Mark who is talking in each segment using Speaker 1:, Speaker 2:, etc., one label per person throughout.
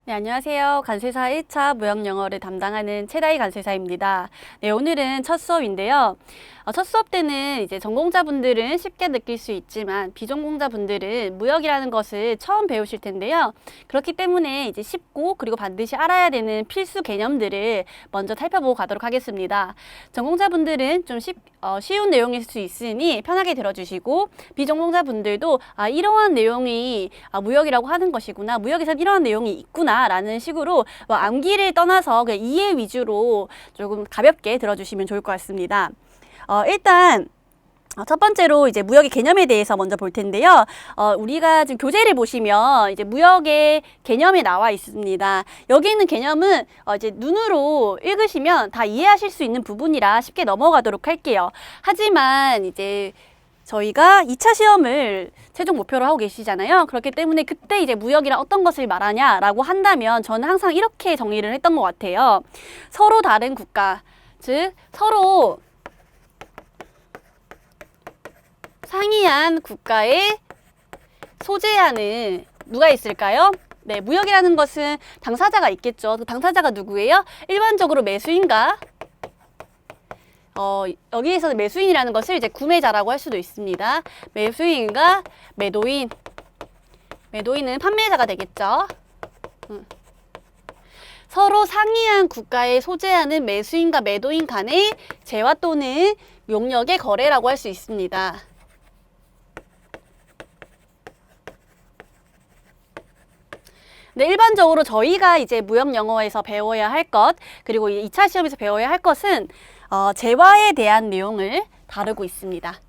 Speaker 1: 네, 안녕하세요. 관세사 1차 무역영어를 담당하는 최다희 관세사입니다. 네, 오늘은 첫 수업인데요. 첫 수업 때는 이제 전공자분들은 쉽게 느낄 수 있지만 비전공자분들은 무역이라는 것을 처음 배우실 텐데요. 그렇기 때문에 이제 쉽고 그리고 반드시 알아야 되는 필수 개념들을 먼저 살펴보고 가도록 하겠습니다. 전공자분들은 좀 쉬운 내용일 수 있으니 편하게 들어주시고 비전공자분들도 이러한 내용이 무역이라고 하는 것이구나, 무역에서는 이러한 내용이 있구나 라는 식으로 암기를 떠나서 그냥 이해 위주로 조금 가볍게 들어주시면 좋을 것 같습니다. 일단 첫 번째로 이제 무역의 개념에 대해서 먼저 볼 텐데요. 우리가 지금 교재를 보시면 이제 무역의 개념이 나와 있습니다. 여기 있는 개념은 이제 눈으로 읽으시면 다 이해하실 수 있는 부분이라 쉽게 넘어가도록 할게요. 하지만 이제 저희가 2차 시험을 최종 목표로 하고 계시잖아요. 그렇기 때문에 그때 이제 무역이란 어떤 것을 말하냐라고 한다면 저는 항상 이렇게 정리를 했던 것 같아요. 서로 다른 국가, 즉 서로 상이한 국가에 소재하는 누가 있을까요? 네, 무역이라는 것은 당사자가 있겠죠. 그 당사자가 누구예요? 일반적으로 매수인가? 여기에서는 매수인이라는 것을 이제 구매자라고 할 수도 있습니다. 매수인과 매도인. 매도인은 판매자가 되겠죠. 서로 상이한 국가에 소재하는 매수인과 매도인 간의 재화 또는 용역의 거래라고 할 수 있습니다. 네, 일반적으로 저희가 이제 무역 영어에서 배워야 할 것, 그리고 2차 시험에서 배워야 할 것은 재화에 대한 내용을 다루고 있습니다.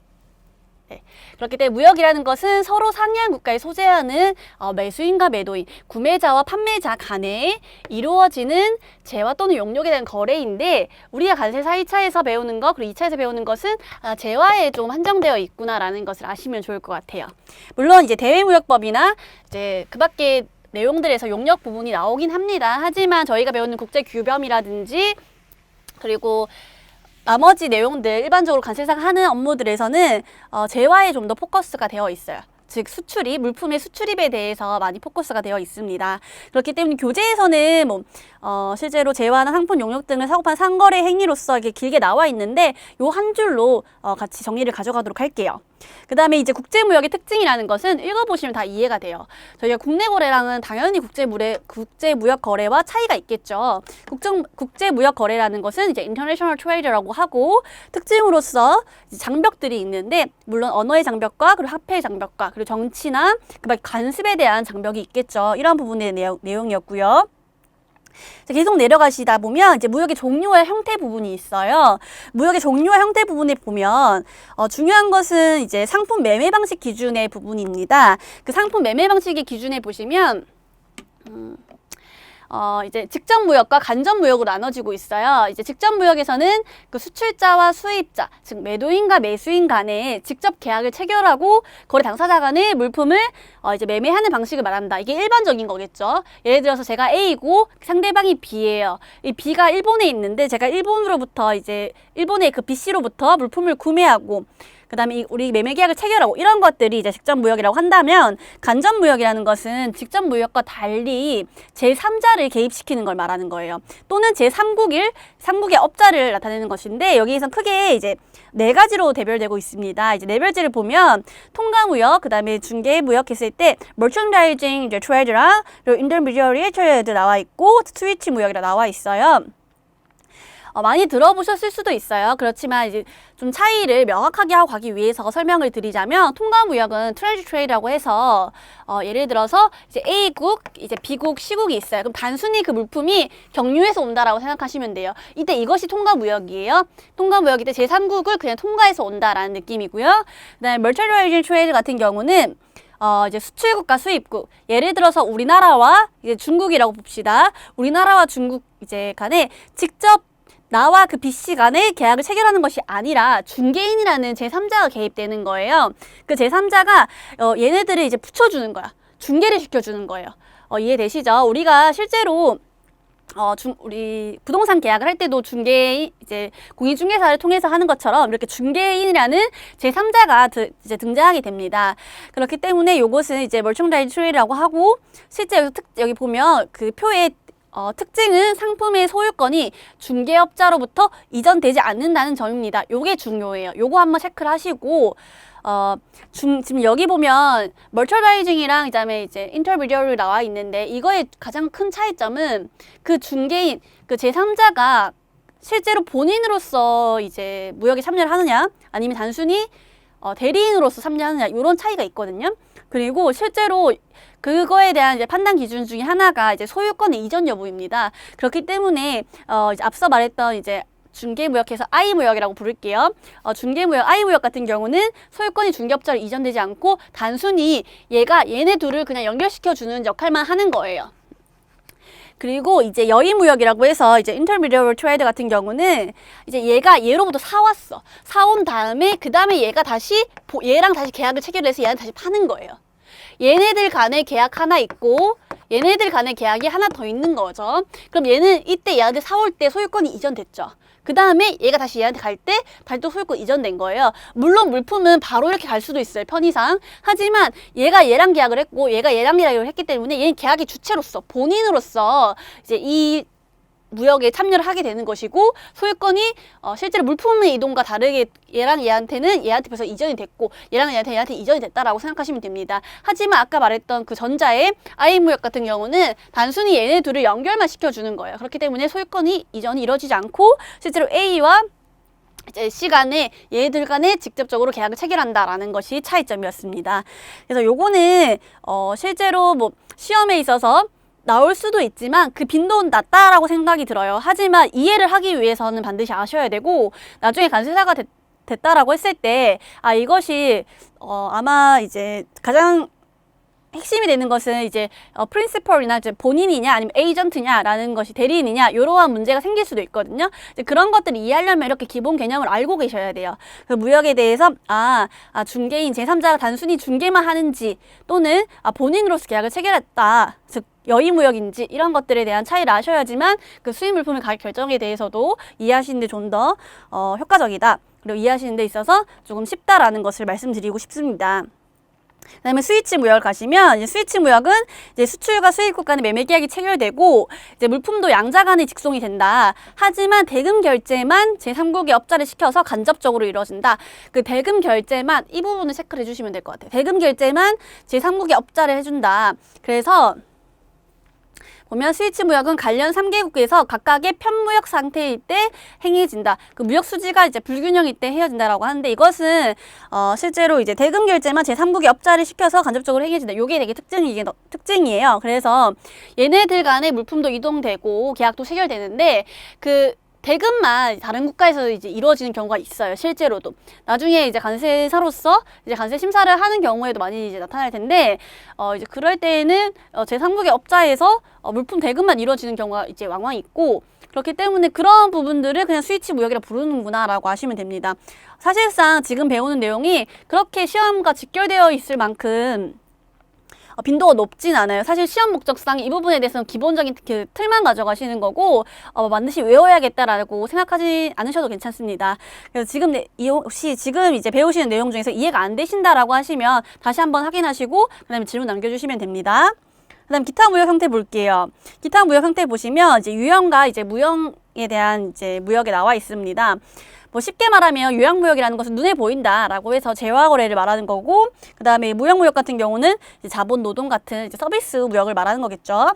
Speaker 1: 네. 그렇기 때문에 무역이라는 것은 서로 상이한 국가에 소재하는 매수인과 매도인, 구매자와 판매자 간에 이루어지는 재화 또는 용역에 대한 거래인데, 우리가 관세사 1차에서 배우는 것, 그리고 2차에서 배우는 것은 재화에 좀 한정되어 있구나라는 것을 아시면 좋을 것 같아요. 물론 이제 대외무역법이나 이제 그 밖에 내용들에서 용역 부분이 나오긴 합니다. 하지만 저희가 배우는 국제규범이라든지 그리고 나머지 내용들 일반적으로 관세사가 하는 업무들에서는 재화에 좀 더 포커스가 되어 있어요. 즉 수출입, 물품의 수출입에 대해서 많이 포커스가 되어 있습니다. 그렇기 때문에 교재에서는 실제로 재화나 상품 용역 등을 사고 파는 상거래 행위로서 이렇게 길게 나와 있는데 요 한 줄로 같이 정리를 가져가도록 할게요. 그 다음에 이제 국제무역의 특징이라는 것은 읽어보시면 다 이해가 돼요. 저희가 국내 거래랑은 당연히 국제무역 거래와 차이가 있겠죠. 국제무역 거래라는 것은 이제 international trade라고 하고, 특징으로서 장벽들이 있는데, 물론 언어의 장벽과 그리고 화폐의 장벽과 그리고 정치나 그밖에 관습에 대한 장벽이 있겠죠. 이런 부분의 내용이었고요. 계속 내려가시다 보면 이제 무역의 종류와 형태 부분이 있어요. 무역의 종류와 형태 부분에 보면 중요한 것은 이제 상품 매매 방식 기준의 부분입니다. 그 상품 매매 방식의 기준에 보시면 이제 직접 무역과 간접 무역으로 나눠지고 있어요. 이제 직접 무역에서는 그 수출자와 수입자, 즉 매도인과 매수인 간에 직접 계약을 체결하고 거래 당사자 간의 물품을 이제 매매하는 방식을 말한다. 이게 일반적인 거겠죠. 예를 들어서 제가 A고 상대방이 B예요. 이 B가 일본에 있는데 제가 일본으로부터 이제 일본의 그 B 씨로부터 물품을 구매하고 그 다음에 우리 매매 계약을 체결하고 이런 것들이 이제 직접 무역이라고 한다면, 간접 무역이라는 것은 직접 무역과 달리 제3자를 개입시키는 걸 말하는 거예요. 또는 제3국의 업자를 나타내는 것인데, 여기에선 크게 이제 4가지로 대별되고 있습니다. 이제 내별지를 보면 통가무역, 그 다음에 중개무역 했을 때 merchandising trade랑 그리고 intermediary trade 나와 있고 스위치 무역이라 나와 있어요. 많이 들어보셨을 수도 있어요. 그렇지만 이제 좀 차이를 명확하게 하고 가기 위해서 설명을 드리자면, 통가무역은 트레이드 트레이드라고 해서 예를 들어서 이제 A국, 이제 B국, C국이 있어요. 그럼 단순히 그 물품이 경유해서 온다라고 생각하시면 돼요. 이때 이것이 통가무역이에요. 통가무역일 때 제3국을 그냥 통과해서 온다라는 느낌이고요. 그다음에 merchandising trade 같은 경우는 이제 수출국과 수입국. 예를 들어서 우리나라와 이제 중국이라고 봅시다. 우리나라와 중국 이제 간에 직접 나와 그 B 씨 간에 계약을 체결하는 것이 아니라 중개인이라는 제3자가 개입되는 거예요. 그 제3자가 얘네들을 이제 붙여주는 거야. 중개를 시켜주는 거예요. 이해되시죠? 우리가 실제로 우리 부동산 계약을 할 때도 중개인, 이제 공인중개사를 통해서 하는 것처럼 이렇게 중개인이라는 제3자가 이제 등장하게 됩니다. 그렇기 때문에 요것은 이제 멀청다이즈 트레이드라고 하고, 실제 여기 보면 그 표에 특징은 상품의 소유권이 중개업자로부터 이전되지 않는다는 점입니다. 요게 중요해요. 요거 한번 체크를 하시고, 지금 여기 보면 멀처다이징이랑 그다음에 이제 인터미디어리 나와 있는데, 이거의 가장 큰 차이점은 그 중개인, 그 제3자가 실제로 본인으로서 이제 무역에 참여를 하느냐, 아니면 단순히 대리인으로서 참여하느냐, 이런 차이가 있거든요. 그리고 실제로 그거에 대한 이제 판단 기준 중에 하나가 이제 소유권의 이전 여부입니다. 그렇기 때문에 이제 앞서 말했던 이제 중개무역에서 I무역이라고 부를게요. 중개무역, I무역 같은 경우는 소유권이 중개업자로 이전되지 않고 단순히 얘네 둘을 그냥 연결시켜주는 역할만 하는 거예요. 그리고 이제 여의무역이라고 해서 이제 인터미디어리 트레이드 같은 경우는 이제 얘가 얘로부터 사왔어. 사온 다음에 그 다음에 얘가 얘랑 다시 계약을 체결해서 얘한테 다시 파는 거예요. 얘네들 간에 계약 하나 있고 얘네들 간에 계약이 하나 더 있는 거죠. 그럼 얘는 이때 얘한테 사올 때 소유권이 이전됐죠. 그 다음에 얘가 다시 얘한테 갈 때 다시 또 소유권 이전된 거예요. 물론 물품은 바로 이렇게 갈 수도 있어요, 편의상. 하지만 얘가 얘랑 계약을 했고 얘가 얘랑 계약을 했기 때문에 얘는 계약의 주체로서, 본인으로서 이제 이 무역에 참여를 하게 되는 것이고, 소유권이 실제로 물품의 이동과 다르게 얘랑 얘한테는 얘한테 벌써 이전이 됐고 얘랑 얘한테 이전이 됐다라고 생각하시면 됩니다. 하지만 아까 말했던 그 전자의 I무역 같은 경우는 단순히 얘네 둘을 연결만 시켜주는 거예요. 그렇기 때문에 소유권이 이전이 이루어지지 않고 실제로 A와 이제 C 간에 얘네들 간에 직접적으로 계약을 체결한다라는 것이 차이점이었습니다. 그래서 요거는 실제로 뭐 시험에 있어서 나올 수도 있지만 그 빈도는 낮다라고 생각이 들어요. 하지만 이해를 하기 위해서는 반드시 아셔야 되고, 나중에 관세사가 됐다라고 했을 때 이것이 아마 이제 가장 핵심이 되는 것은 이제 프린시펄이나 이제 본인이냐 아니면 에이전트냐라는 것이 대리인이냐, 이러한 문제가 생길 수도 있거든요. 이제 그런 것들을 이해하려면 이렇게 기본 개념을 알고 계셔야 돼요. 그 무역에 대해서 중개인 제3자가 단순히 중개만 하는지, 또는 본인으로서 계약을 체결했다, 즉 여의무역인지, 이런 것들에 대한 차이를 아셔야지만 그 수입 물품의 가격 결정에 대해서도 이해하시는 데 좀 더 효과적이다, 그리고 이해하시는 데 있어서 조금 쉽다라는 것을 말씀드리고 싶습니다. 그 다음에 스위치 무역을 가시면, 이제 스위치 무역은 이제 수출과 수입국 간의 매매 계약이 체결되고 이제 물품도 양자 간의 직송이 된다. 하지만 대금 결제만 제3국의 업자를 시켜서 간접적으로 이루어진다. 그 대금 결제만, 이 부분을 체크를 해주시면 될 것 같아요. 대금 결제만 제3국의 업자를 해준다. 그래서 보면 스위치 무역은 관련 3개국에서 각각의 편무역 상태일 때 행해진다. 그 무역 수지가 이제 불균형일 때 헤어진다라고 하는데, 이것은 실제로 이제 대금 결제만 제3국의 업자를 시켜서 간접적으로 행해진다. 요게 되게 특징이에요. 그래서 얘네들 간에 물품도 이동되고 계약도 체결되는데, 그 대금만 다른 국가에서 이제 이루어지는 경우가 있어요. 실제로도. 나중에 이제 관세사로서 이제 관세 심사를 하는 경우에도 많이 이제 나타날 텐데, 이제 그럴 때에는 제3국의 업자에서 물품 대금만 이루어지는 경우가 이제 왕왕 있고, 그렇기 때문에 그런 부분들을 그냥 스위치 무역이라 부르는구나 라고 아시면 됩니다. 사실상 지금 배우는 내용이 그렇게 시험과 직결되어 있을 만큼 빈도가 높진 않아요. 사실 시험 목적상 이 부분에 대해서는 기본적인 그 틀만 가져가시는 거고, 반드시 외워야겠다라고 생각하지 않으셔도 괜찮습니다. 그래서 혹시 지금 이제 배우시는 내용 중에서 이해가 안 되신다라고 하시면 다시 한번 확인하시고 그다음에 질문 남겨주시면 됩니다. 그다음 기타 무역 형태 볼게요. 기타 무역 형태 보시면 이제 유형과 이제 무형에 대한 이제 무역에 나와 있습니다. 뭐 쉽게 말하면 요양무역이라는 것은 눈에 보인다라고 해서 재화거래를 말하는 거고, 그 다음에 무형무역 같은 경우는 이제 자본노동 같은 이제 서비스 무역을 말하는 거겠죠.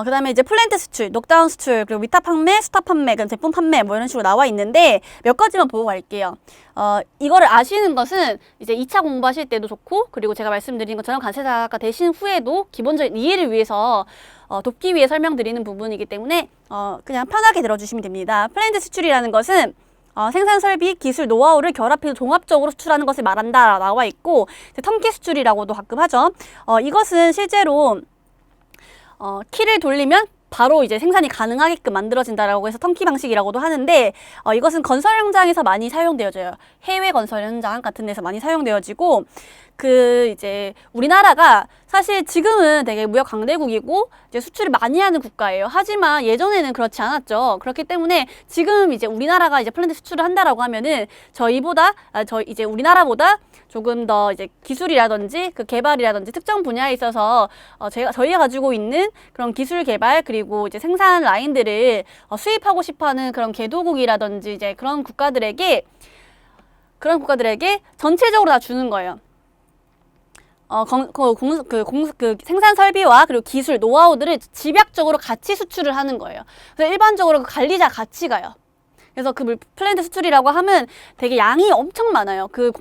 Speaker 1: 그 다음에 이제 플랜트 수출, 녹다운 수출, 그리고 위탁 판매, 수탁 판매, 그럼 제품 판매 뭐 이런 식으로 나와 있는데, 몇 가지만 보고 갈게요. 이거를 아시는 것은 이제 2차 공부하실 때도 좋고, 그리고 제가 말씀드린 것처럼 관세사가 되신 후에도 기본적인 이해를 위해서 돕기 위해 설명드리는 부분이기 때문에 그냥 편하게 들어주시면 됩니다. 플랜트 수출이라는 것은 생산 설비, 기술, 노하우를 결합해서 종합적으로 수출하는 것을 말한다 나와 있고, 턴키 수출이라고도 가끔 하죠. 이것은 실제로 키를 돌리면 바로 이제 생산이 가능하게끔 만들어진다라고 해서 턴키 방식이라고도 하는데, 이것은 건설 현장에서 많이 사용되어져요. 해외 건설 현장 같은 데서 많이 사용되어지고, 이제 우리나라가 사실 지금은 되게 무역 강대국이고 이제 수출을 많이 하는 국가예요. 하지만 예전에는 그렇지 않았죠. 그렇기 때문에 지금 이제 우리나라가 이제 폴란드 수출을 한다라고 하면은 이제 우리나라보다 조금 더 이제 기술이라든지 그 개발이라든지 특정 분야에 있어서 저희가 가지고 있는 그런 기술 개발 그리고 이제 생산 라인들을 수입하고 싶어하는 그런 개도국이라든지 이제 그런 국가들에게 전체적으로 다 주는 거예요. 생산 설비와 그리고 기술, 노하우들을 집약적으로 같이 수출을 하는 거예요. 그래서 일반적으로 그 관리자 같이 가요. 그래서 폴란드 수출이라고 하면 되게 양이 엄청 많아요. 그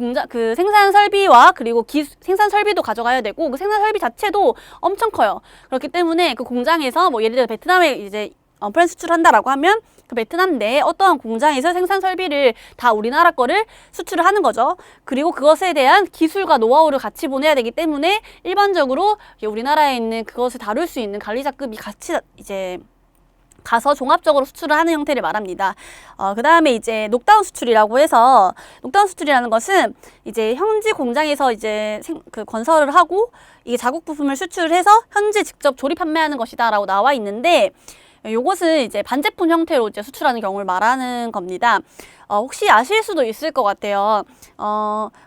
Speaker 1: 생산 설비와 그리고 생산 설비도 가져가야 되고 그 생산 설비 자체도 엄청 커요. 그렇기 때문에 그 공장에서 뭐 예를 들어 베트남에 이제 폴란드 수출한다라고 하면 그 베트남 내에 어떠한 공장에서 생산 설비를 다 우리나라 거를 수출을 하는 거죠. 그리고 그것에 대한 기술과 노하우를 같이 보내야 되기 때문에 일반적으로 우리나라에 있는 그것을 다룰 수 있는 관리자급이 같이 이제 가서 종합적으로 수출을 하는 형태를 말합니다. 그 다음에 이제 녹다운 수출이라고 해서 녹다운 수출이라는 것은 이제 현지 공장에서 이제 건설을 하고 이게 자국 부품을 수출해서 현지 직접 조립 판매하는 것이다라고 나와 있는데 요것은 이제 반제품 형태로 이제 수출하는 경우를 말하는 겁니다. 혹시 아실 수도 있을 것 같아요.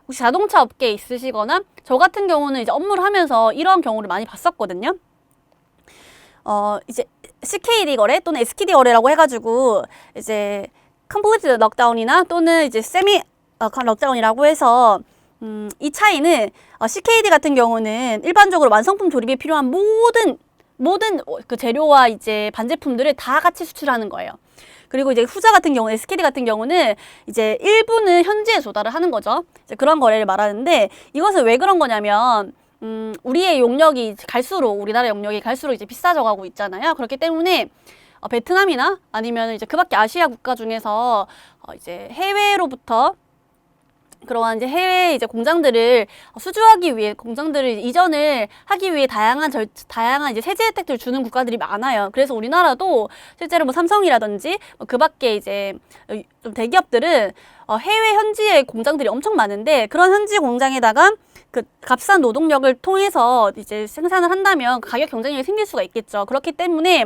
Speaker 1: 혹시 자동차 업계에 있으시거나 저 같은 경우는 이제 업무를 하면서 이런 경우를 많이 봤었거든요. 이제 CKD 거래 또는 SKD 거래라고 해가지고 이제 complete 럭다운이나 또는 이제 semi 럭다운이라고 해서 이 차이는 CKD 같은 경우는 일반적으로 완성품 조립에 필요한 모든 그 재료와 이제 반제품들을 다 같이 수출하는 거예요. 그리고 이제 후자 같은 경우, SKD 같은 경우는 이제 일부는 현지에 조달을 하는 거죠. 이제 그런 거래를 말하는데 이것은 왜 그런 거냐면 우리의 용역이 갈수록 우리나라 용역이 갈수록 이제 비싸져 가고 있잖아요. 그렇기 때문에 베트남이나 아니면 이제 그밖에 아시아 국가 중에서 이제 해외로부터 그러한 이제 해외 이제 공장들을 수주하기 위해 공장들을 이전을 하기 위해 다양한 이제 세제 혜택들을 주는 국가들이 많아요. 그래서 우리나라도 실제로 뭐 삼성이라든지 그밖에 이제 좀 대기업들은 해외 현지의 공장들이 엄청 많은데 그런 현지 공장에다가 그 값싼 노동력을 통해서 이제 생산을 한다면 가격 경쟁력이 생길 수가 있겠죠. 그렇기 때문에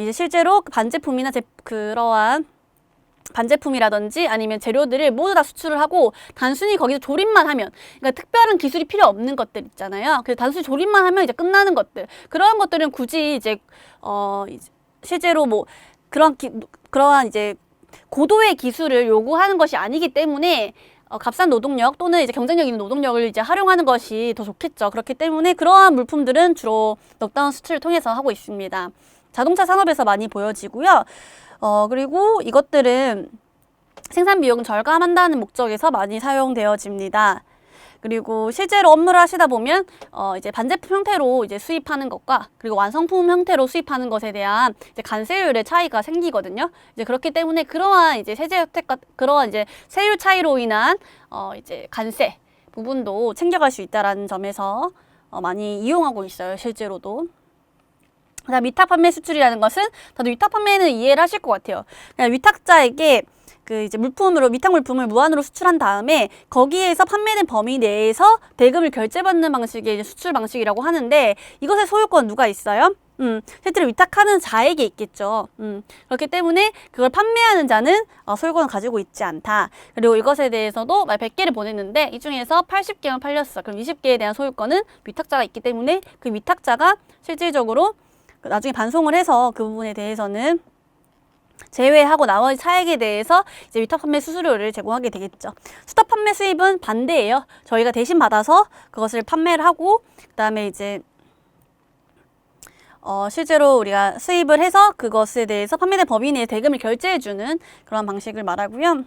Speaker 1: 이제 실제로 반제품이나 그러한 반제품이라든지 아니면 재료들을 모두 다 수출을 하고 단순히 거기서 조립만 하면 그러니까 특별한 기술이 필요 없는 것들 있잖아요. 그래서 단순히 조립만 하면 이제 끝나는 것들 그러한 것들은 굳이 이제 실제로 뭐 그러한 이제 고도의 기술을 요구하는 것이 아니기 때문에 값싼 노동력 또는 이제 경쟁력 있는 노동력을 이제 활용하는 것이 더 좋겠죠. 그렇기 때문에 그러한 물품들은 주로 넉다운 수출을 통해서 하고 있습니다. 자동차 산업에서 많이 보여지고요. 그리고 이것들은 생산 비용을 절감한다는 목적에서 많이 사용되어집니다. 그리고 실제로 업무를 하시다 보면 이제 반제품 형태로 이제 수입하는 것과 그리고 완성품 형태로 수입하는 것에 대한 이제 관세율의 차이가 생기거든요. 이제 그렇기 때문에 그러한 이제 세제 혜택과 그러한 이제 세율 차이로 인한 이제 관세 부분도 챙겨갈 수 있다라는 점에서 많이 이용하고 있어요. 실제로도. 그다음 위탁 판매 수출이라는 것은 다들 위탁 판매는 이해를 하실 것 같아요. 그냥 위탁자에게 그 이제 위탁 물품을 무한으로 수출한 다음에 거기에서 판매된 범위 내에서 대금을 결제받는 방식의 이제 수출 방식이라고 하는데 이것의 소유권 누가 있어요? 실제로 위탁하는 자에게 있겠죠. 그렇기 때문에 그걸 판매하는 자는 소유권을 가지고 있지 않다. 그리고 이것에 대해서도 100개를 보냈는데 이 중에서 80개만 팔렸어. 그럼 20개에 대한 소유권은 위탁자가 있기 때문에 그 위탁자가 실질적으로 나중에 반송을 해서 그 부분에 대해서는 제외하고 나머지 차액에 대해서 이제 위탁 판매 수수료를 제공하게 되겠죠. 수탁 판매 수입은 반대예요. 저희가 대신 받아서 그것을 판매를 하고 그다음에 이제 실제로 우리가 수입을 해서 그것에 대해서 판매된 범위 내에 대금을 결제해주는 그런 방식을 말하고요.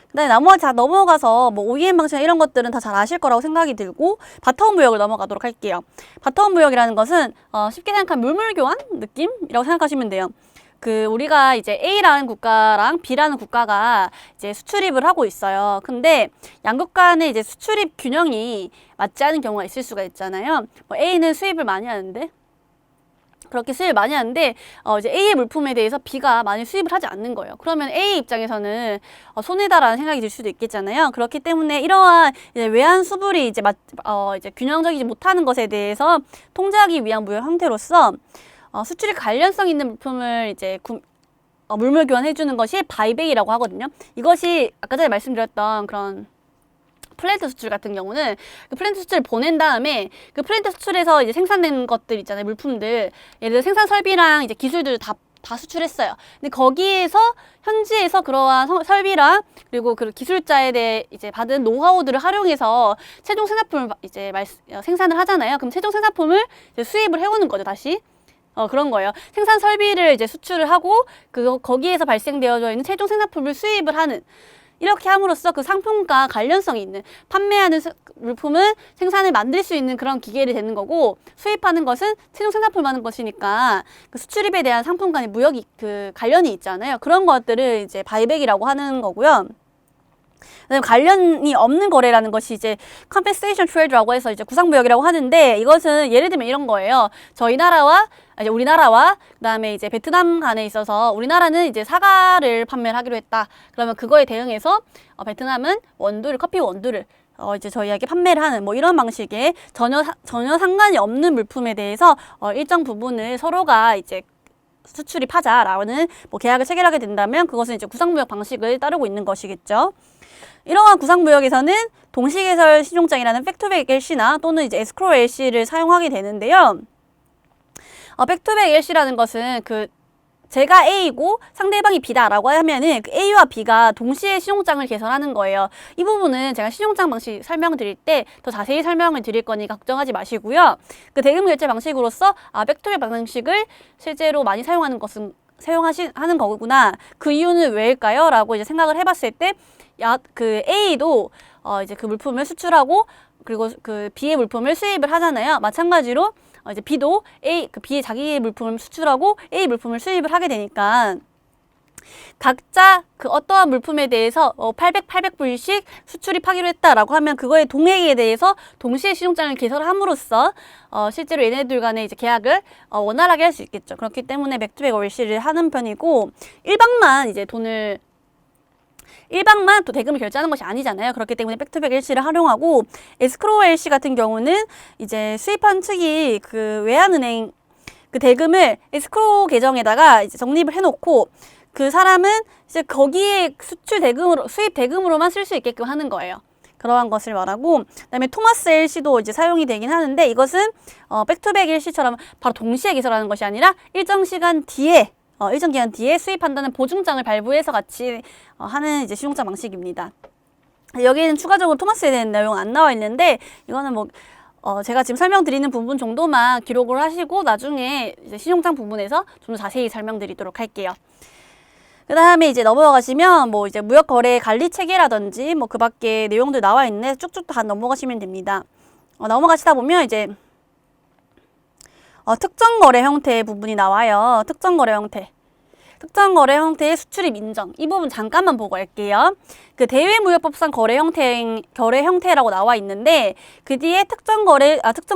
Speaker 1: 그다음에 나머지 다 넘어가서 뭐 OEM 방식이나 이런 것들은 다 잘 아실 거라고 생각이 들고 바텀 무역을 넘어가도록 할게요. 바텀 무역이라는 것은 쉽게 생각하면 물물 교환 느낌이라고 생각하시면 돼요. 우리가 이제 A라는 국가랑 B라는 국가가 이제 수출입을 하고 있어요. 근데 양국 간의 이제 수출입 균형이 맞지 않은 경우가 있을 수가 있잖아요. 뭐 A는 수입을 많이 하는데 그렇게 수입을 많이 하는데 이제 A의 물품에 대해서 B가 많이 수입을 하지 않는 거예요. 그러면 A 입장에서는 손해다라는 생각이 들 수도 있겠잖아요. 그렇기 때문에 이러한 이제 외환 수불이 이제 이제 균형적이지 못하는 것에 대해서 통제하기 위한 무역 형태로서 수출이 관련성 있는 물품을 이제 물물 교환해주는 것이 바이백이라고 하거든요. 이것이 아까 전에 말씀드렸던 그런 플랜트 수출 같은 경우는 그 플랜트 수출을 보낸 다음에 그 플랜트 수출에서 이제 생산된 것들 있잖아요. 물품들. 예를 들어 생산 설비랑 이제 기술들을 다 수출했어요. 근데 거기에서 현지에서 그러한 설비랑 그리고 그 기술자에 대해 이제 받은 노하우들을 활용해서 최종 생산품을 이제 생산을 하잖아요. 그럼 최종 생산품을 이제 수입을 해오는 거죠, 다시. 그런 거예요. 생산 설비를 이제 수출을 하고 거기에서 발생되어져 있는 최종 생산품을 수입을 하는. 이렇게 함으로써 그 상품과 관련성이 있는 판매하는 물품은 생산을 만들 수 있는 그런 기계를 되는 거고 수입하는 것은 최종 생산품을 하는 것이니까 그 수출입에 대한 상품 간의 무역이 그 관련이 있잖아요. 그런 것들을 이제 바이백이라고 하는 거고요. 그다음에 관련이 없는 거래라는 것이 이제 compensation trade라고 해서 이제 구상무역이라고 하는데 이것은 예를 들면 이런 거예요. 우리나라와 그다음에 이제 베트남 간에 있어서 우리나라는 이제 사과를 판매를 하기로 했다. 그러면 그거에 대응해서 베트남은 커피 원두를 이제 저희에게 판매를 하는 뭐 이런 방식의 전혀 상관이 없는 물품에 대해서 일정 부분을 서로가 이제 수출입하자라는 뭐 계약을 체결하게 된다면 그것은 이제 구상무역 방식을 따르고 있는 것이겠죠. 이러한 구상무역에서는 동시개설 신용장이라는 팩투백 LC나 또는 이제 에스크로 LC를 사용하게 되는데요. 팩투백 LC라는 것은 제가 A이고 상대방이 B다라고 하면은 그 A와 B가 동시에 신용장을 개설하는 거예요. 이 부분은 제가 신용장 방식 설명드릴 때 더 자세히 설명을 드릴 거니 걱정하지 마시고요. 그 대금 결제 방식으로서 팩투백 방식을 실제로 많이 사용하는 거구나. 그 이유는 왜일까요? 라고 이제 생각을 해봤을 때 그 A도 이제 그 물품을 수출하고 그리고 그 B의 물품을 수입을 하잖아요. 마찬가지로 이제 B도 B의 자기의 물품을 수출하고 A 물품을 수입을 하게 되니까 각자 그 어떠한 물품에 대해서 800불씩 수출입하기로 했다라고 하면 그거의 동액에 대해서 동시에 신용장을 개설함으로써 실제로 얘네들 간의 이제 계약을 원활하게 할 수 있겠죠. 그렇기 때문에 백투백 LC를 하는 편이고 일방만 또 대금을 결제하는 것이 아니잖아요. 그렇기 때문에 백투백 LC를 활용하고 에스크로우 LC 같은 경우는 이제 수입한 측이 그 외환은행 그 대금을 에스크로우 계정에다가 이제 적립을 해놓고 그 사람은 이제 거기에 수입 대금으로만 쓸 수 있게끔 하는 거예요. 그러한 것을 말하고 그다음에 토마스 LC도 이제 사용이 되긴 하는데 이것은 백투백 LC처럼 바로 동시에 개설하는 것이 아니라 일정 기간 뒤에 수입한다는 보증장을 발부해서 같이 하는 이제 신용장 방식입니다. 여기에는 추가적으로 토마스에 대한 내용 안 나와 있는데 이거는 뭐 제가 지금 설명드리는 부분 정도만 기록을 하시고 나중에 이제 신용장 부분에서 좀 더 자세히 설명드리도록 할게요. 그 다음에 이제 넘어가시면 뭐 이제 무역거래 관리 체계라든지 뭐 그 밖에 내용들 나와 있는데 쭉쭉 다 넘어가시면 됩니다. 넘어가시다 보면 이제 특정 거래 형태의 부분이 나와요. 특정 거래 형태의 수출입 인정. 이 부분 잠깐만 보고 갈게요. 그 대외무역법상 거래 형태라고 나와 있는데 그 뒤에 특정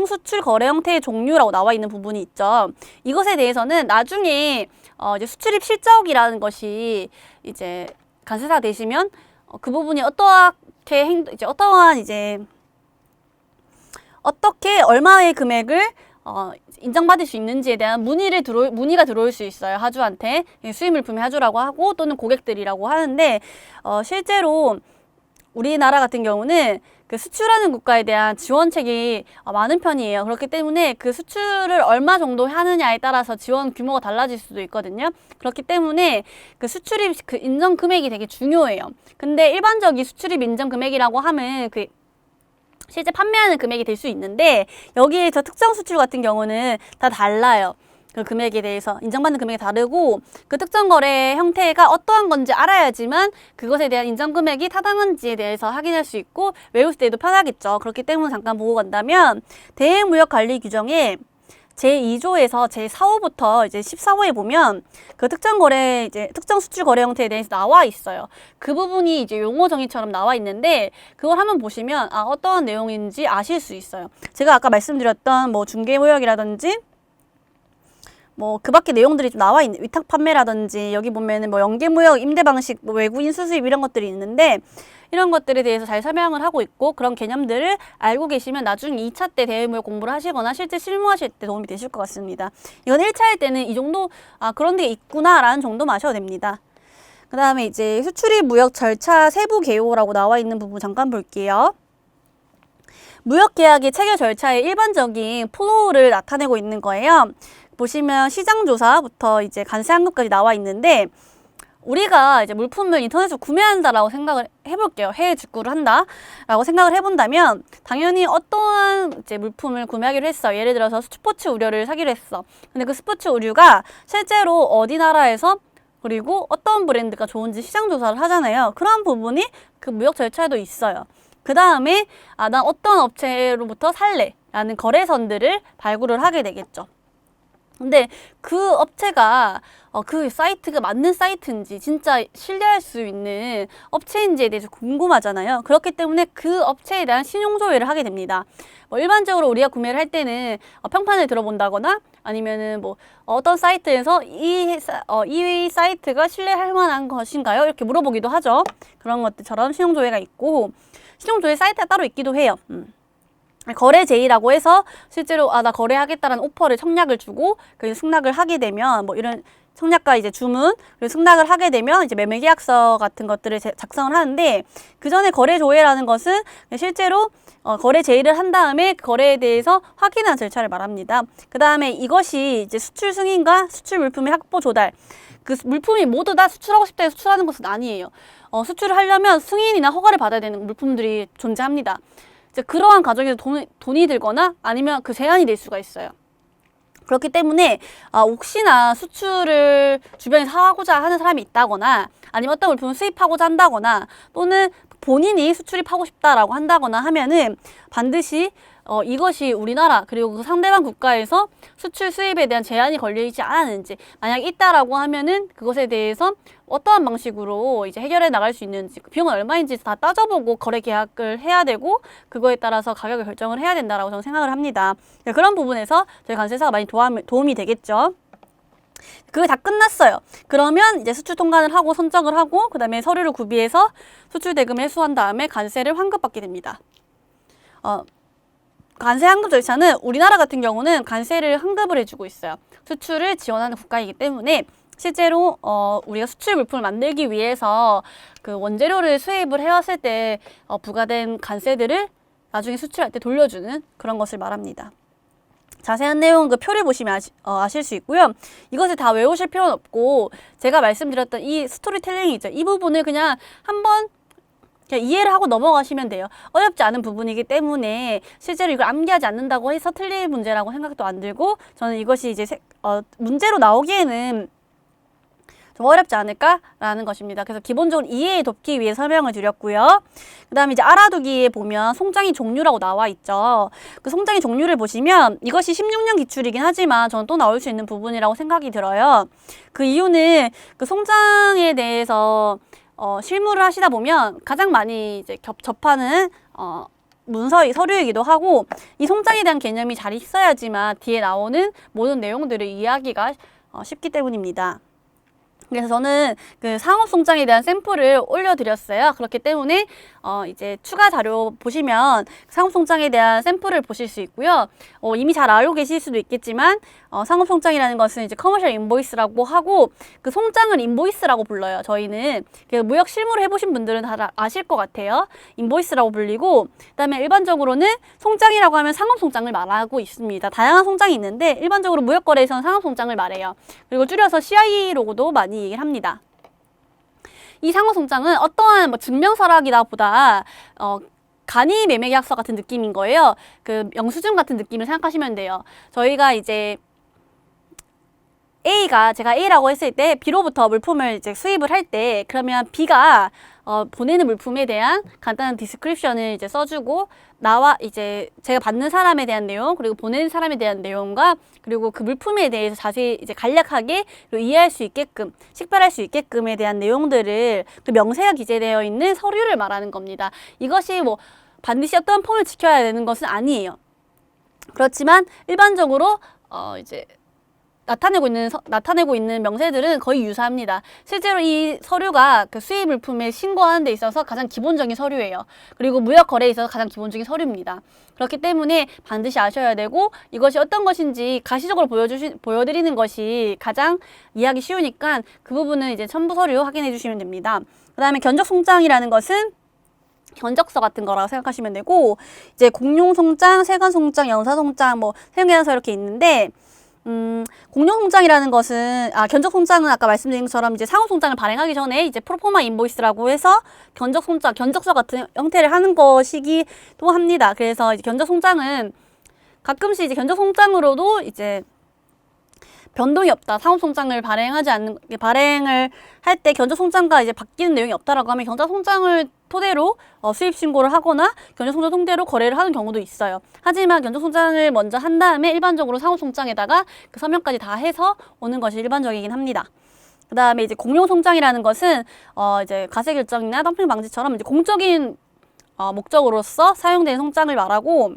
Speaker 1: 수출 거래 형태의 종류라고 나와 있는 부분이 있죠. 이것에 대해서는 나중에 이제 수출입 실적이라는 것이 이제 간세사 되시면 그 부분이 어떻게 얼마의 금액을 인정받을 수 있는지에 대한 문의가 들어올 수 있어요. 하주한테 수입물품의 하주라고 하고 또는 고객들이라고 하는데 실제로 우리나라 같은 경우는 그 수출하는 국가에 대한 지원책이 많은 편이에요. 그렇기 때문에 그 수출을 얼마 정도 하느냐에 따라서 지원 규모가 달라질 수도 있거든요. 그렇기 때문에 그 수출입 그 인정 금액이 되게 중요해요. 근데 일반적인 수출입 인정 금액이라고 하면 그 실제 판매하는 금액이 될 수 있는데 여기에서 특정 수출 같은 경우는 다 달라요. 그 금액에 대해서 인정받는 금액이 다르고 그 특정 거래 형태가 어떠한 건지 알아야지만 그것에 대한 인정 금액이 타당한지에 대해서 확인할 수 있고 외울 때도 편하겠죠. 그렇기 때문에 잠깐 보고 간다면 대행무역관리 규정에 제2조에서 제4호부터 이제 14호에 보면 그 특정 수출 거래 형태에 대해서 나와 있어요. 그 부분이 이제 용어 정의처럼 나와 있는데 그걸 한번 보시면 어떠한 내용인지 아실 수 있어요. 제가 아까 말씀드렸던 뭐 중개무역이라든지 뭐 그 밖에 내용들이 좀 나와 있는 위탁 판매라든지 여기 보면은 뭐 연계무역, 임대 방식, 뭐 외국인 수수입 이런 것들이 있는데 이런 것들에 대해서 잘 설명을 하고 있고 그런 개념들을 알고 계시면 나중에 2차 때 대외무역 공부를 하시거나 실제 실무하실 때 도움이 되실 것 같습니다. 이건 1차일 때는 이 정도 그런 게 있구나라는 정도만 아셔도 됩니다. 그 다음에 이제 수출입 무역 절차 세부 개요라고 나와 있는 부분 잠깐 볼게요. 무역계약의 체결 절차의 일반적인 플로우를 나타내고 있는 거예요. 보시면 시장조사부터 이제 관세환급까지 나와 있는데 우리가 이제 물품을 인터넷으로 구매한다라고 생각을 해볼게요. 해외 직구를 한다라고 생각을 해본다면 당연히 어떠한 이제 물품을 구매하기로 했어. 예를 들어서 스포츠 의류를 사기로 했어. 근데 그 스포츠 의류가 실제로 어디 나라에서 그리고 어떤 브랜드가 좋은지 시장 조사를 하잖아요. 그런 부분이 그 무역 절차에도 있어요. 그 다음에 난 어떤 업체로부터 살래라는 거래선들을 발굴을 하게 되겠죠. 근데 그 업체가 그 사이트가 맞는 사이트인지 진짜 신뢰할 수 있는 업체인지에 대해서 궁금하잖아요. 그렇기 때문에 그 업체에 대한 신용 조회를 하게 됩니다. 뭐 일반적으로 우리가 구매를 할 때는 평판을 들어본다거나 아니면은 뭐 어떤 사이트에서 이 사이트가 신뢰할 만한 것인가요? 이렇게 물어보기도 하죠. 그런 것들처럼 신용 조회가 있고 신용 조회 사이트가 따로 있기도 해요. 거래 제의라고 해서 실제로 나 거래하겠다라는 오퍼를 청약을 주고 그 승낙을 하게 되면 뭐 이런 청약과 이제 주문 그리고 승낙을 하게 되면 이제 매매 계약서 같은 것들을 작성을 하는데 그 전에 거래 조회라는 것은 실제로 거래 제의를 한 다음에 그 거래에 대해서 확인하는 절차를 말합니다. 그 다음에 이것이 이제 수출 승인과 수출 물품의 확보 조달 그 물품이 모두 다 수출하고 싶다 해서 수출하는 것은 아니에요. 수출을 하려면 승인이나 허가를 받아야 되는 물품들이 존재합니다. 이제 그러한 과정에서 돈이 들거나 아니면 그 제한이 될 수가 있어요. 그렇기 때문에 혹시나 수출을 주변에서 하고자 하는 사람이 있다거나 아니면 어떤 물품을 수입하고자 한다거나 또는 본인이 수출입하고 싶다라고 한다거나 하면은 반드시 이것이 우리나라 그리고 그 상대방 국가에서 수출 수입에 대한 제한이 걸려있지 않았는지 만약 있다라고 하면은 그것에 대해서 어떠한 방식으로 이제 해결해 나갈 수 있는지 그 비용은 얼마인지 다 따져보고 거래 계약을 해야 되고 그거에 따라서 가격을 결정을 해야 된다라고 저는 생각을 합니다. 그런 부분에서 저희 관세사가 많이 도움이 되겠죠. 그게 다 끝났어요. 그러면 이제 수출 통관을 하고 선적을 하고 그 다음에 서류를 구비해서 수출 대금을 회수한 다음에 관세를 환급받게 됩니다. 관세 환급 절차는 우리나라 같은 경우는 관세를 환급을 해주고 있어요. 수출을 지원하는 국가이기 때문에 실제로 우리가 수출 물품을 만들기 위해서 그 원재료를 수입을 해왔을 때 부과된 관세들을 나중에 수출할 때 돌려주는 그런 것을 말합니다. 자세한 내용 그 표를 보시면 아실 수 있고요. 이것을 다 외우실 필요는 없고 제가 말씀드렸던 이 스토리텔링이죠. 이 부분을 그냥 한번 그냥 이해를 하고 넘어가시면 돼요. 어렵지 않은 부분이기 때문에 실제로 이걸 암기하지 않는다고 해서 틀릴 문제라고 생각도 안 들고 저는 이것이 이제 문제로 나오기에는 좀 어렵지 않을까라는 것입니다. 그래서 기본적으로 이해에 돕기 위해 설명을 드렸고요. 그 다음에 이제 알아두기에 보면 송장의 종류라고 나와 있죠. 그 송장의 종류를 보시면 이것이 16년 기출이긴 하지만 저는 또 나올 수 있는 부분이라고 생각이 들어요. 그 이유는 그 송장에 대해서 실무를 하시다 보면 가장 많이 이제 접하는 서류이기도 하고 이 송장에 대한 개념이 잘 있어야지만 뒤에 나오는 모든 내용들을 이해하기가 쉽기 때문입니다. 그래서 저는 그 상업송장에 대한 샘플을 올려드렸어요. 그렇기 때문에 이제 추가 자료 보시면 상업송장에 대한 샘플을 보실 수 있고요. 이미 잘 알고 계실 수도 있겠지만 상업송장이라는 것은 이제 커머셜 인보이스라고 하고 그 송장을 인보이스라고 불러요. 저희는 무역 실무를 해보신 분들은 다 아실 것 같아요. 인보이스라고 불리고 그다음에 일반적으로는 송장이라고 하면 상업송장을 말하고 있습니다. 다양한 송장이 있는데 일반적으로 무역거래에서는 상업송장을 말해요. 그리고 줄여서 CI로고도 많이 얘기를 합니다. 이 상호송장은 어떠한 증명서락이다 보다 간이 매매계약서 같은 느낌인 거예요. 그 영수증 같은 느낌을 생각하시면 돼요. 저희가 이제 제가 A라고 했을 때 B로부터 물품을 이제 수입을 할 때 그러면 B가 보내는 물품에 대한 간단한 디스크립션을 이제 써주고 나와 이제 제가 받는 사람에 대한 내용 그리고 보내는 사람에 대한 내용과 그리고 그 물품에 대해서 자세히 이제 간략하게 이해할 수 있게끔 식별할 수 있게끔에 대한 내용들을 그 명세가 기재되어 있는 서류를 말하는 겁니다. 이것이 뭐 반드시 어떤 폼을 지켜야 되는 것은 아니에요. 그렇지만 일반적으로 이제 나타내고 있는 명세들은 거의 유사합니다. 실제로 이 서류가 그 수입 물품을 신고하는 데 있어서 가장 기본적인 서류예요. 그리고 무역 거래에 있어서 가장 기본적인 서류입니다. 그렇기 때문에 반드시 아셔야 되고, 이것이 어떤 것인지 가시적으로 보여드리는 것이 가장 이해하기 쉬우니까 그 부분은 이제 첨부 서류 확인해 주시면 됩니다. 그 다음에 견적송장이라는 것은 견적서 같은 거라고 생각하시면 되고, 이제 공룡송장, 세관송장, 영사송장, 뭐 세금계산서 이렇게 있는데, 공룡송장이라는 것은, 견적송장은 아까 말씀드린 것처럼 이제 상호송장을 발행하기 전에 이제 프로포마 인보이스라고 해서 견적송장, 견적서 같은 형태를 하는 것이기도 합니다. 그래서 이제 견적송장은 가끔씩 이제 견적송장으로도 이제 변동이 없다. 상호송장을 발행을 할 때 견적송장과 이제 바뀌는 내용이 없다라고 하면 견적송장을 토대로 수입 신고를 하거나 견적송장 통대로 거래를 하는 경우도 있어요. 하지만 견적송장을 먼저 한 다음에 일반적으로 상호송장에다가 그 서명까지 다 해서 오는 것이 일반적이긴 합니다. 그 다음에 이제 공룡송장이라는 것은 이제 가세결정이나 덤핑 방지처럼 이제 공적인 목적으로서 사용되는 송장을 말하고,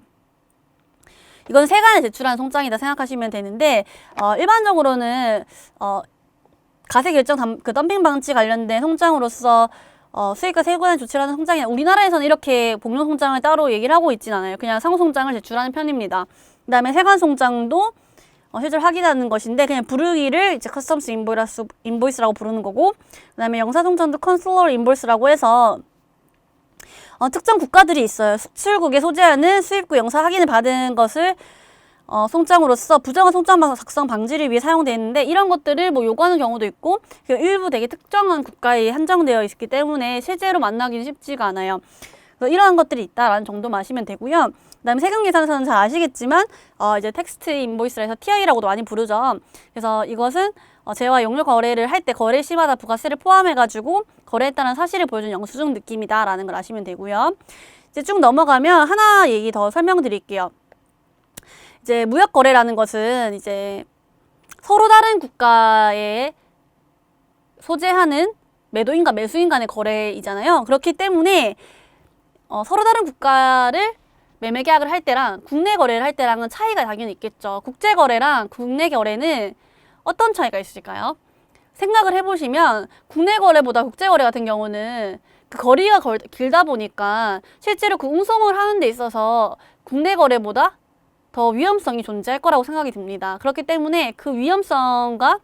Speaker 1: 이건 세관에 제출한 송장이다 생각하시면 되는데, 일반적으로는 가세결정 그 덤핑 방지 관련된 송장으로서 수익과 세관에 제출하는 송장이, 우리나라에서는 이렇게 공룡송장을 따로 얘기를 하고 있진 않아요. 그냥 상호송장을 제출하는 편입니다. 그 다음에 세관송장도 실제로 확인하는 것인데, 그냥 부르기를 이제 커스텀스 인보이스라고 부르는 거고, 그 다음에 영사송장도 컨슬러 인보이스라고 해서 특정 국가들이 있어요. 수출국에 소재하는 수입국 영사 확인을 받은 것을 송장으로서 부정한 송장 작성 방지를 위해 사용되는데, 이런 것들을 뭐 요구하는 경우도 있고, 일부 되게 특정한 국가에 한정되어 있기 때문에 실제로 만나기는 쉽지가 않아요. 그래서 이러한 것들이 있다라는 정도만 아시면 되고요. 그다음에 세금계산서는 잘 아시겠지만 이제 텍스트 인보이스라 해서 TI라고도 많이 부르죠. 그래서 이것은 재와 용료 거래를 할 때 거래 시마다 부가세를 포함해가지고 거래했다는 사실을 보여주는 영수증 느낌이다라는 걸 아시면 되고요. 이제 쭉 넘어가면 하나 얘기 더 설명드릴게요. 이제 무역 거래라는 것은 이제 서로 다른 국가에 소재하는 매도인과 매수인 간의 거래이잖아요. 그렇기 때문에 서로 다른 국가를 매매 계약을 할 때랑 국내 거래를 할 때랑은 차이가 당연히 있겠죠. 국제 거래랑 국내 거래는 어떤 차이가 있을까요? 생각을 해보시면 국내 거래보다 국제 거래 같은 경우는 그 거리가 길다 보니까 실제로 그 운송을 하는 데 있어서 국내 거래보다 더 위험성이 존재할 거라고 생각이 듭니다. 그렇기 때문에 그 위험성과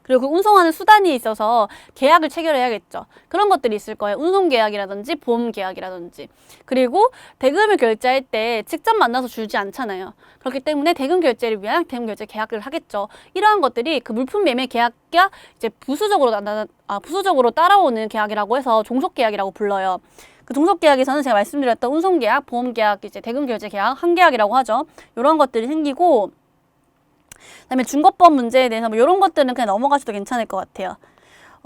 Speaker 1: 그리고 그 운송하는 수단이 있어서 계약을 체결해야겠죠. 그런 것들이 있을 거예요. 운송계약이라든지 보험계약이라든지. 그리고 대금을 결제할 때 직접 만나서 주지 않잖아요. 그렇기 때문에 대금 결제를 위한 대금 결제 계약을 하겠죠. 이러한 것들이 그 물품 매매 계약과 이제 부수적으로 따라오는 계약이라고 해서 종속계약이라고 불러요. 그 종속계약에서는 제가 말씀드렸던 운송계약, 보험계약, 이제 대금 결제 계약, 한계약이라고 하죠. 이런 것들이 생기고, 그다음에 중거법 문제에 대해서 뭐 이런 것들은 그냥 넘어가셔도 괜찮을 것 같아요.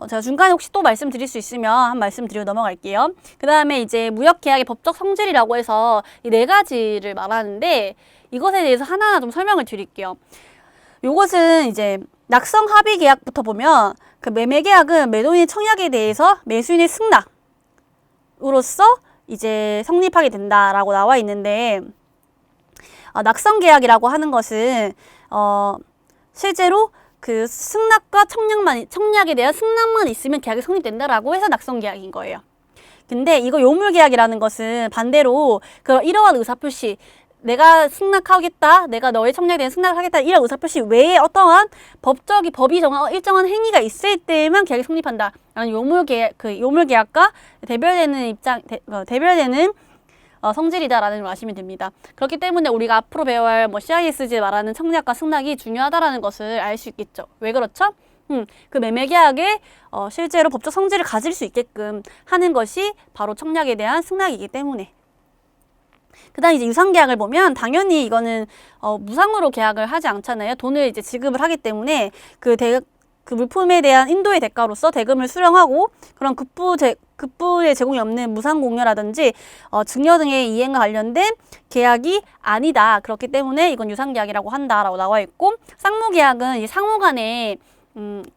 Speaker 1: 제가 중간에 혹시 또 말씀드릴 수 있으면 한 말씀 드리고 넘어갈게요. 그 다음에 이제 무역계약의 법적 성질이라고 해서 이 4가지를 말하는데, 이것에 대해서 하나하나 좀 설명을 드릴게요. 요것은 이제 낙성 합의 계약부터 보면 그 매매 계약은 매도인의 청약에 대해서 매수인의 승낙으로서 이제 성립하게 된다라고 나와 있는데, 낙성 계약이라고 하는 것은 실제로 그 승낙과 청약에 대한 승낙만 있으면 계약이 성립된다라고 해서 낙성 계약인 거예요. 근데 이거 요물 계약이라는 것은 반대로 이러한 의사표시, 내가 승낙하겠다, 내가 너의 청약에 대한 승낙을 하겠다, 이런 의사표시 외에 어떠한 법이 정한 일정한 행위가 있을 때만 계약이 성립한다 라는 요물 계약과 대별되는 성질이다라는 걸 아시면 됩니다. 그렇기 때문에 우리가 앞으로 배워야 할 CISG에 말하는 청약과 승낙이 중요하다라는 것을 알 수 있겠죠. 왜 그렇죠? 그 매매 계약에 실제로 법적 성질을 가질 수 있게끔 하는 것이 바로 청약에 대한 승낙이기 때문에. 그다음 이제 유상계약을 보면 당연히 이거는 무상으로 계약을 하지 않잖아요. 돈을 이제 지급을 하기 때문에 그 물품에 대한 인도의 대가로서 대금을 수령하고, 그런 급부의 제공이 없는 무상공여라든지 증여 등의 이행과 관련된 계약이 아니다. 그렇기 때문에 이건 유상계약이라고 한다라고 나와 있고, 쌍무계약은 이 상호 간에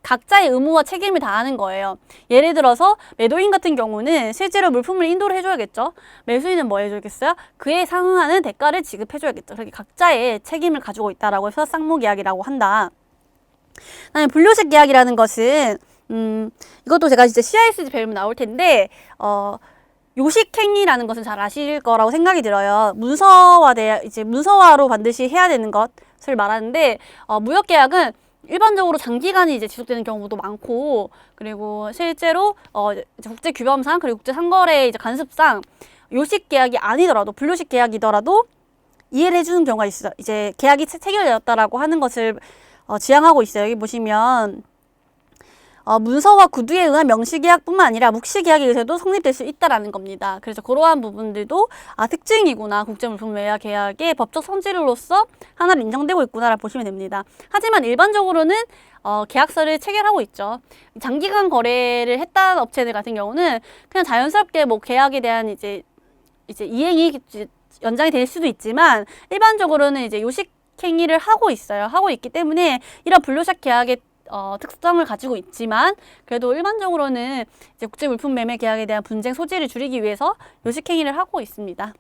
Speaker 1: 각자의 의무와 책임을 다하는 거예요. 예를 들어서 매도인 같은 경우는 실제로 물품을 인도를 해줘야겠죠. 매수인은 뭐 해줘야겠어요? 그에 상응하는 대가를 지급해줘야겠죠. 그렇게 각자의 책임을 가지고 있다라고 해서 쌍목계약이라고 한다. 그다음에 분류식 계약이라는 것은 이것도 제가 이제 CISG 배우면 나올 텐데 요식행위라는 것은 잘 아실 거라고 생각이 들어요. 문서화로 반드시 해야 되는 것을 말하는데 무역계약은 일반적으로 장기간이 이제 지속되는 경우도 많고, 그리고 실제로 이제 국제 규범상 그리고 국제 상거래 이제 간습상 요식 계약이 아니더라도 분류식 계약이더라도 이해를 해주는 경우가 있어요. 이제 계약이 체결되었다라고 하는 것을 지향하고 있어요. 여기 보시면 문서와 구두에 의한 명시계약뿐만 아니라 묵시계약에 의해서도 성립될 수 있다라는 겁니다. 그래서 그러한 부분들도 특징이구나. 국제물품매매 계약의 법적 성질로서 하나로 인정되고 있구나라고 보시면 됩니다. 하지만 일반적으로는 계약서를 체결하고 있죠. 장기간 거래를 했다는 업체들 같은 경우는 그냥 자연스럽게 뭐 계약에 대한 이제 이행이 연장이 될 수도 있지만 일반적으로는 이제 요식행위를 하고 있어요. 하고 있기 때문에 이런 분류식 계약의 특성을 가지고 있지만 그래도 일반적으로는 이제 국제물품매매 계약에 대한 분쟁 소지를 줄이기 위해서 요식행위를 하고 있습니다.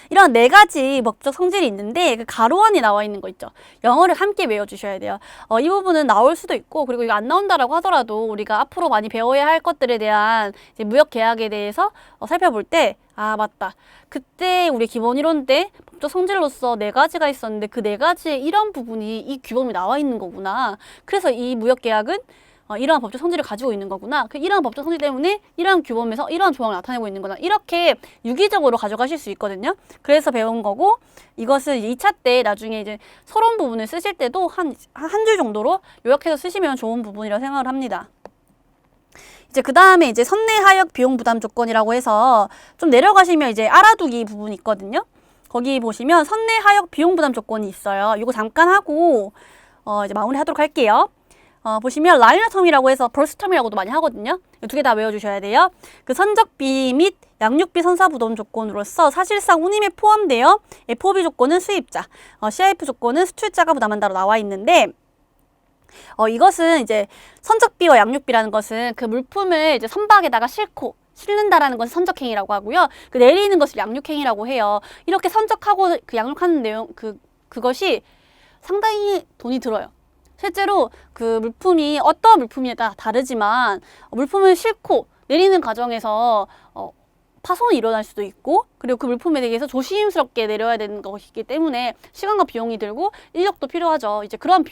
Speaker 1: 이런 4가지 법적 성질이 있는데 그 가로 안에 나와 있는 거 있죠. 영어를 함께 외워주셔야 돼요. 이 부분은 나올 수도 있고, 그리고 이거 안 나온다라고 하더라도 우리가 앞으로 많이 배워야 할 것들에 대한 이제 무역 계약에 대해서 살펴볼 때 맞다. 그때 우리 기본 이론 때 법적 성질로서 4가지가 있었는데 그 4가지의 이런 부분이 이 규범이 나와 있는 거구나. 그래서 이 무역 계약은 이러한 법적 성질을 가지고 있는 거구나. 이러한 법적 성질 때문에 이러한 규범에서 이러한 조항을 나타내고 있는 거나, 이렇게 유기적으로 가져가실 수 있거든요. 그래서 배운 거고, 이것을 2차 때 나중에 이제 서론 부분을 쓰실 때도 한 줄 정도로 요약해서 쓰시면 좋은 부분이라고 생각을 합니다. 이제 그 다음에 이제 선내하역 비용 부담 조건이라고 해서 좀 내려가시면 이제 알아두기 부분이 있거든요. 거기 보시면 선내하역 비용 부담 조건이 있어요. 이거 잠깐 하고 이제 마무리하도록 할게요. 보시면 라이너텀이라고 해서 벌스텀이라고도 많이 하거든요. 2개 다 외워주셔야 돼요. 그 선적비 및 양육비 선사부담 조건으로서 사실상 운임에 포함되어 FOB 조건은 수입자, CIF 조건은 수출자가 부담한다로 나와 있는데, 이것은 이제 선적비와 양육비라는 것은 그 물품을 이제 선박에다가 실는다라는 것을 선적행위라고 하고요. 그 내리는 것을 양육행위라고 해요. 이렇게 선적하고 그 양육하는 내용, 그것이 상당히 돈이 들어요. 실제로 그 물품이 어떤 물품이냐에 따라 다르지만 물품을 싣고 내리는 과정에서 파손이 일어날 수도 있고, 그리고 그 물품에 대해서 조심스럽게 내려야 되는 것이기 때문에 시간과 비용이 들고 인력도 필요하죠. 이제 그런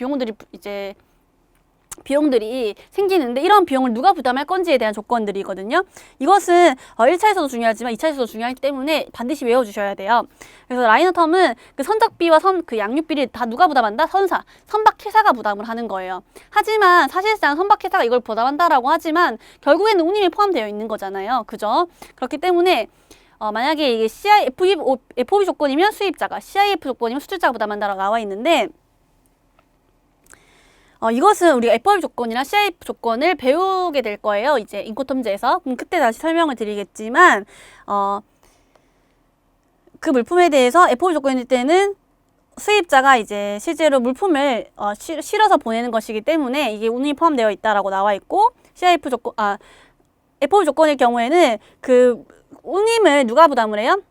Speaker 1: 비용들이 생기는데 이런 비용을 누가 부담할 건지에 대한 조건들이거든요. 이것은 1차에서도 중요하지만 2차에서도 중요하기 때문에 반드시 외워주셔야 돼요. 그래서 라이너텀은 그 선적비와 그 양육비를 다 누가 부담한다? 선박회사가 부담을 하는 거예요. 하지만 사실상 선박회사가 이걸 부담한다라고 하지만 결국에는 운임이 포함되어 있는 거잖아요. 그죠? 그렇기 때문에 만약에 이게 FOB 조건이면 수입자가, CIF 조건이면 수출자가 부담한다라고 나와 있는데, 이것은 우리가 FOB 조건이나 CIF 조건을 배우게 될 거예요. 이제 인코텀즈에서. 그때 다시 설명을 드리겠지만, 그 물품에 대해서 FOB 조건일 때는 수입자가 이제 실제로 물품을 실어서 보내는 것이기 때문에 이게 운임이 포함되어 있다라고 나와 있고, FOB 조건일 경우에는 그 운임을 누가 부담을 해요?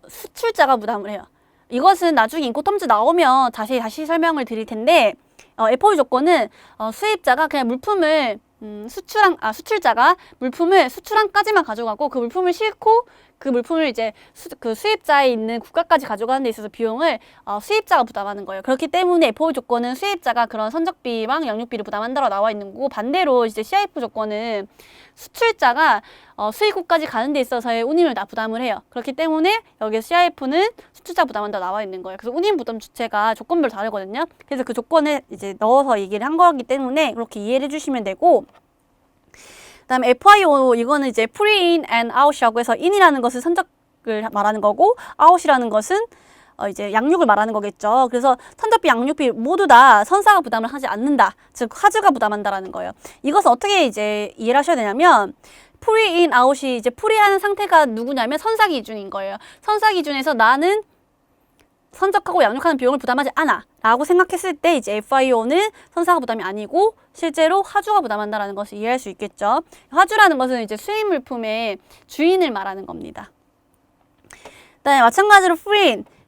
Speaker 1: 수출자가 부담을 해요. 이것은 나중에 인코텀즈 나오면 다시 설명을 드릴 텐데, FOB 조건은 수입자가 그냥 물품을 수출자가 물품을 수출항까지만 가져가고 그 물품을 싣고 그 물품을 이제 그 수입자에 있는 국가까지 가져가는 데 있어서 비용을 수입자가 부담하는 거예요. 그렇기 때문에 FOB 조건은 수입자가 그런 선적비랑 양육비를 부담한다고 나와 있는 거고, 반대로 이제 CIF 조건은 수출자가 수입국까지 가는 데 있어서의 운임을 다 부담을 해요. 그렇기 때문에 여기 CIF는 수출자 부담한다고 나와 있는 거예요. 그래서 운임 부담 주체가 조건별로 다르거든요. 그래서 그 조건을 이제 넣어서 얘기를 한 거기 때문에 그렇게 이해를 해주시면 되고, 그다음에 FIO 이거는 이제 Pre-in and Out이라고 해서 in이라는 것은 선적을 말하는 거고, out이라는 것은 이제 양육을 말하는 거겠죠. 그래서 선적비, 양육비 모두 다 선사가 부담을 하지 않는다. 즉 하즈가 부담한다라는 거예요. 이것은 어떻게 이제 이해를 하셔야 되냐면, Pre-in, out이 이제 프리하는 상태가 누구냐면 선사 기준인 거예요. 선사 기준에서 나는 선적하고 양육하는 비용을 부담하지 않아 라고 생각했을 때 이제 FIO는 선사가 부담이 아니고 실제로 화주가 부담한다라는 것을 이해할 수 있겠죠. 화주라는 것은 이제 수입 물품의 주인을 말하는 겁니다. 그다음에 마찬가지로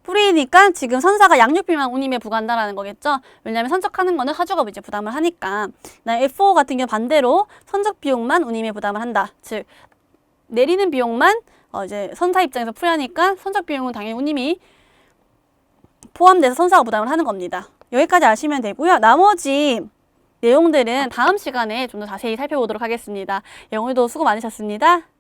Speaker 1: 프리니까 지금 선사가 양육비만 운임에 부과한다라는 거겠죠. 왜냐하면 선적하는 거는 화주가 이제 부담을 하니까. 그다음에 FO 같은 경우 반대로 선적 비용만 운임에 부담을 한다. 즉 내리는 비용만 이제 선사 입장에서 프리하니까 선적 비용은 당연히 운임이 포함돼서 선사가 부담을 하는 겁니다. 여기까지 아시면 되고요. 나머지 내용들은 다음 시간에 좀 더 자세히 살펴보도록 하겠습니다. 오늘도 수고 많으셨습니다.